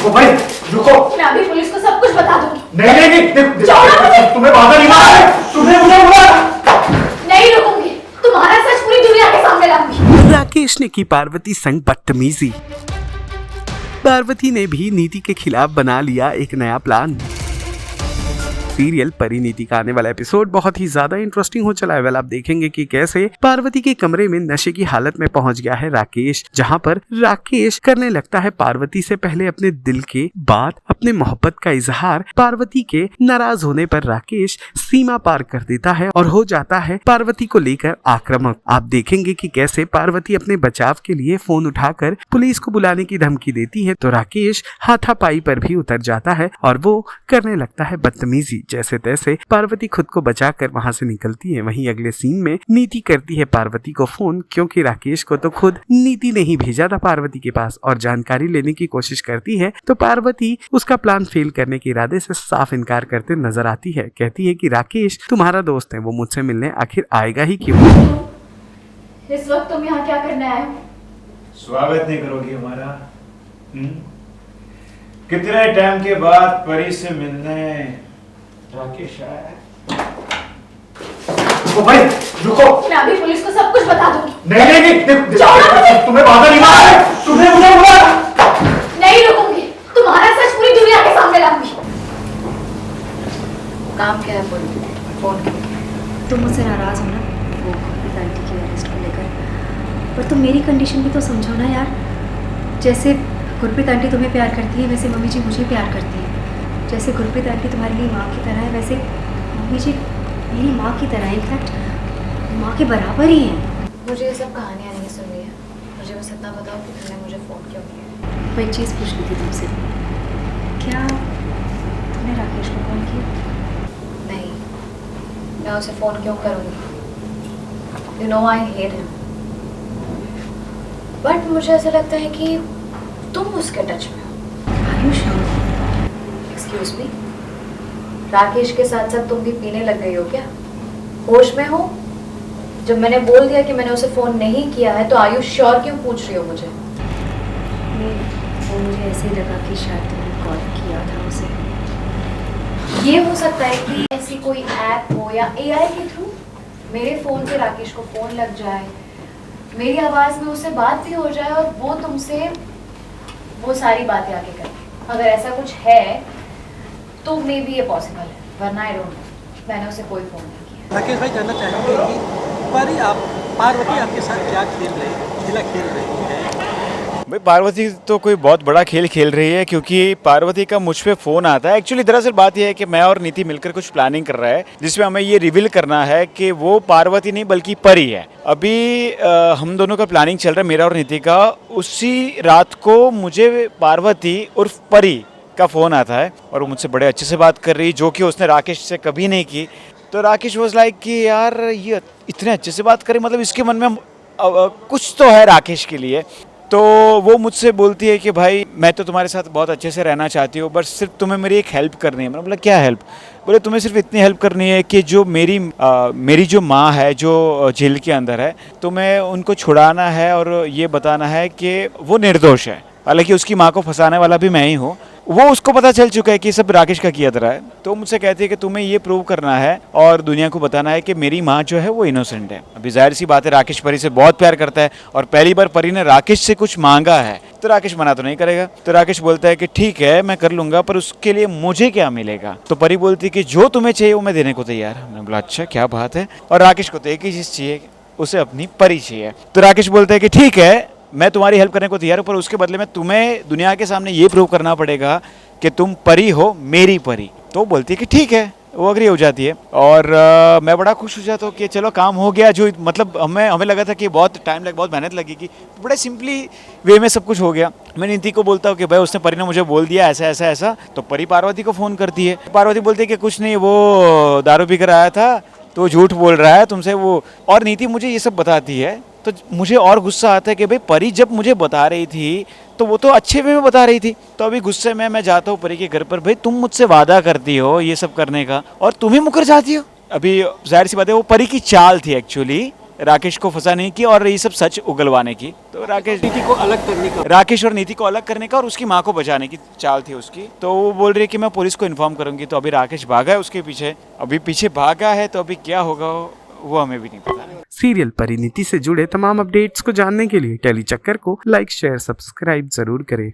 रुको भाई, रुको। मैं अभी पुलिस को सब कुछ बता दूंगी। नहीं नहीं नहीं, छोड़ो मुझे। तुम्हें बाधा नहीं मारा है, तुमने मुझे बुलाया। नहीं रुकूंगी, तुम्हारा सच पूरी दुनिया के सामने लाऊंगी। राकेश ने की पार्वती संग बदतमीजी। पार्वती ने भी नीति के खिलाफ बना लिया एक नया प्लान। सीरियल परिणीति का आने वाला एपिसोड बहुत ही ज्यादा इंटरेस्टिंग हो चला है। वेल आप देखेंगे कि कैसे पार्वती के कमरे में नशे की हालत में पहुंच गया है राकेश, जहां पर राकेश करने लगता है पार्वती से पहले अपने दिल के बात, अपने मोहब्बत का इजहार। पार्वती के नाराज होने पर राकेश सीमा पार कर देता है और हो जाता है पार्वती को लेकर आक्रामक। आप देखेंगे कि कैसे पार्वती अपने बचाव के लिए फोन उठाकर पुलिस को बुलाने की धमकी देती है, तो राकेश हाथापाई पर भी उतर जाता है और वो करने लगता है बदतमीजी। जैसे तैसे पार्वती खुद को बचाकर वहां से निकलती है। वहीं अगले सीन में नीति करती है पार्वती को फोन, क्योंकि राकेश को तो खुद नीति ने ही भेजा था पार्वती के पास, और जानकारी लेने की कोशिश करती है तो पार्वती उसका प्लान फेल करने के इरादे से साफ इनकार करते नजर आती है। कहती है कि राकेश तुम्हारा दोस्त है, वो मुझसे मिलने आखिर आएगा ही क्यों। इस वक्त तुम यहाँ क्या करने आए हो? स्वागत नहीं करोगी हमारा? कितने टाइम के बाद परी से मिलने राकेश आया। रुको भाई, रुको। मैं अभी पुलिस को सब कुछ बता दूंगी। नहीं नहीं नहीं, छोड़ो मुझे। तुम्हें बाधा नहीं मारा है, तुमने मुझे बुलाया। नहीं रुकूंगी, तुम्हारा सच पूरी दुनिया के सामने लाऊंगी। काम क्या है फोन? तुम मुझसे नाराज हो ना वो गुरप्रीत आंटी की अरेस्ट को लेकर, पर तुम मेरी कंडीशन भी तो समझो ना यार। जैसे गुरप्रीत आंटी तुम्हें प्यार करती है, वैसे मम्मी जी मुझे प्यार करती है। जैसे गुरप्रीत आंटी तुम्हारे लिए माँ की तरह है, वैसे मम्मी जी मेरी माँ की तरह है, इनफैक्ट माँ के बराबर ही हैं। मुझे ये सब कहानियाँ नहीं सुननी है, मुझे बस इतना बताओ कि तुमने मुझे फ़ोन क्यों किया। मैं एक चीज़ पूछनी थी तुमसे, क्या तुमने राकेश को कॉल किया? नहीं, मैं उसे फ़ोन क्यों करूँगी? You know I hate him, but मुझे ऐसा लगता है कि तुम उसके टच में हो। Are you sure? Excuse me, Rakesh के साथ साथ तुम भी पीने लग गई हो क्या? होश में हो? जब मैंने बोल दिया कि मैंने उसे फोन नहीं किया है तो आर यू श्योर क्यों पूछ रही हो मुझे? नहीं, वो मुझे ऐसे ही लगा कि शायद तुमने कॉल किया था उसे। ये हो सकता है कि ऐसी कोई ऐप हो या एआई के थ्रू मेरे फोन पे राकेश को फोन लग जाए, मेरी आवाज में उससे बात भी हो जाए और वो तुमसे वो सारी बातें आगे करे। अगर ऐसा कुछ है तो मे बी ये पॉसिबल है, वरना आई डोंट नो। मैंने उसे कोई फोन नहीं किया। राकेश भाई जानना चाहेंगे कि पार्वती आपके साथ क्या खेल रही है? भाई पार्वती तो कोई बहुत बड़ा खेल खेल रही है, क्योंकि पार्वती का मुझ पे फ़ोन आता है। एक्चुअली दरअसल बात यह है कि मैं और नीति मिलकर कुछ प्लानिंग कर रहा है, जिसमें हमें ये रिवील करना है कि वो पार्वती नहीं बल्कि परी है। अभी हम दोनों का प्लानिंग चल रहा है, मेरा और नीति का। उसी रात को मुझे पार्वती उर्फ परी का फ़ोन आता है और वो मुझसे बड़े अच्छे से बात कर रही, जो कि उसने राकेश से कभी नहीं की। तो राकेश वाज लाइक कि यार ये इतने अच्छे से बात करे, मतलब इसके मन में कुछ तो है राकेश के लिए। तो वो मुझसे बोलती है कि भाई मैं तो तुम्हारे साथ बहुत अच्छे से रहना चाहती हूँ, बस सिर्फ तुम्हें मेरी एक हेल्प करनी है। मैंने बोला क्या हेल्प? बोले तुम्हें सिर्फ इतनी हेल्प करनी है कि जो मेरी जो माँ है जो जेल के अंदर है, तुम्हें उनको छुड़ाना है और ये बताना है कि वो निर्दोष है। हालांकि उसकी माँ को फंसाने वाला भी मैं ही हूँ। वो उसको पता चल चुका है कि सब राकेश का किया तरह है। तो मुझसे कहती है कि तुम्हें ये प्रूव करना है और दुनिया को बताना है कि मेरी माँ जो है वो इनोसेंट है। अभी जाहिर सी बात है राकेश परी से बहुत प्यार करता है और पहली बार परी ने राकेश से कुछ मांगा है, तो राकेश मना तो नहीं करेगा। तो राकेश बोलता है कि ठीक है मैं कर लूंगा, पर उसके लिए मुझे क्या मिलेगा? तो परी बोलती है कि जो तुम्हें चाहिए वो मैं देने को तैयार। मैंने बोला अच्छा क्या बात है। और राकेश को तो एक ही चीज़ चाहिए, उसे अपनी परी चाहिए। तो राकेश बोलता है कि ठीक है मैं तुम्हारी हेल्प करने को तैयार हूँ, पर उसके बदले में तुम्हें दुनिया के सामने ये प्रूव करना पड़ेगा कि तुम परी हो, मेरी परी। तो बोलती है कि ठीक है, वो अग्री हो जाती है। और मैं बड़ा खुश हो जाता हूँ कि चलो काम हो गया। जो मतलब हमें लगा था कि बहुत टाइम लगे, बहुत मेहनत लगेगी, बड़े सिंपली वे में सब कुछ हो गया। मैं नीति को बोलता हूँ कि भाई उसने परी ने मुझे बोल दिया ऐसा ऐसा ऐसा। तो परी पार्वती को फ़ोन करती है। पार्वती बोलती है कि कुछ नहीं, वो दारू पी कर आया था तो झूठ बोल रहा है तुमसे वो। और नीति मुझे ये सब बताती है तो मुझे और गुस्सा आता है कि भाई परी जब मुझे बता रही थी तो वो तो अच्छे वे में बता रही थी। तो अभी गुस्से में मैं जाता हूँ परी के घर पर। भाई तुम मुझसे वादा करती हो ये सब करने का और तुम ही मुकर जाती हो। अभी जाहिर सी बात है वो परी की चाल थी एक्चुअली राकेश को फंसाने की और ये सब सच उगलवाने की। तो राकेश नीति को अलग करने का राकेश और नीति को अलग करने का और उसकी माँ को बचाने की चाल थी उसकी। तो वो बोल रही है कि मैं पुलिस को इन्फॉर्म करूंगी। तो अभी राकेश भागा है उसके पीछे, अभी पीछे भागा है, तो अभी क्या होगा वो हमें भी नहीं पता। सीरियल परिणीति से जुड़े तमाम अपडेट्स को जानने के लिए टेली चक्कर को लाइक शेयर सब्सक्राइब जरूर करें।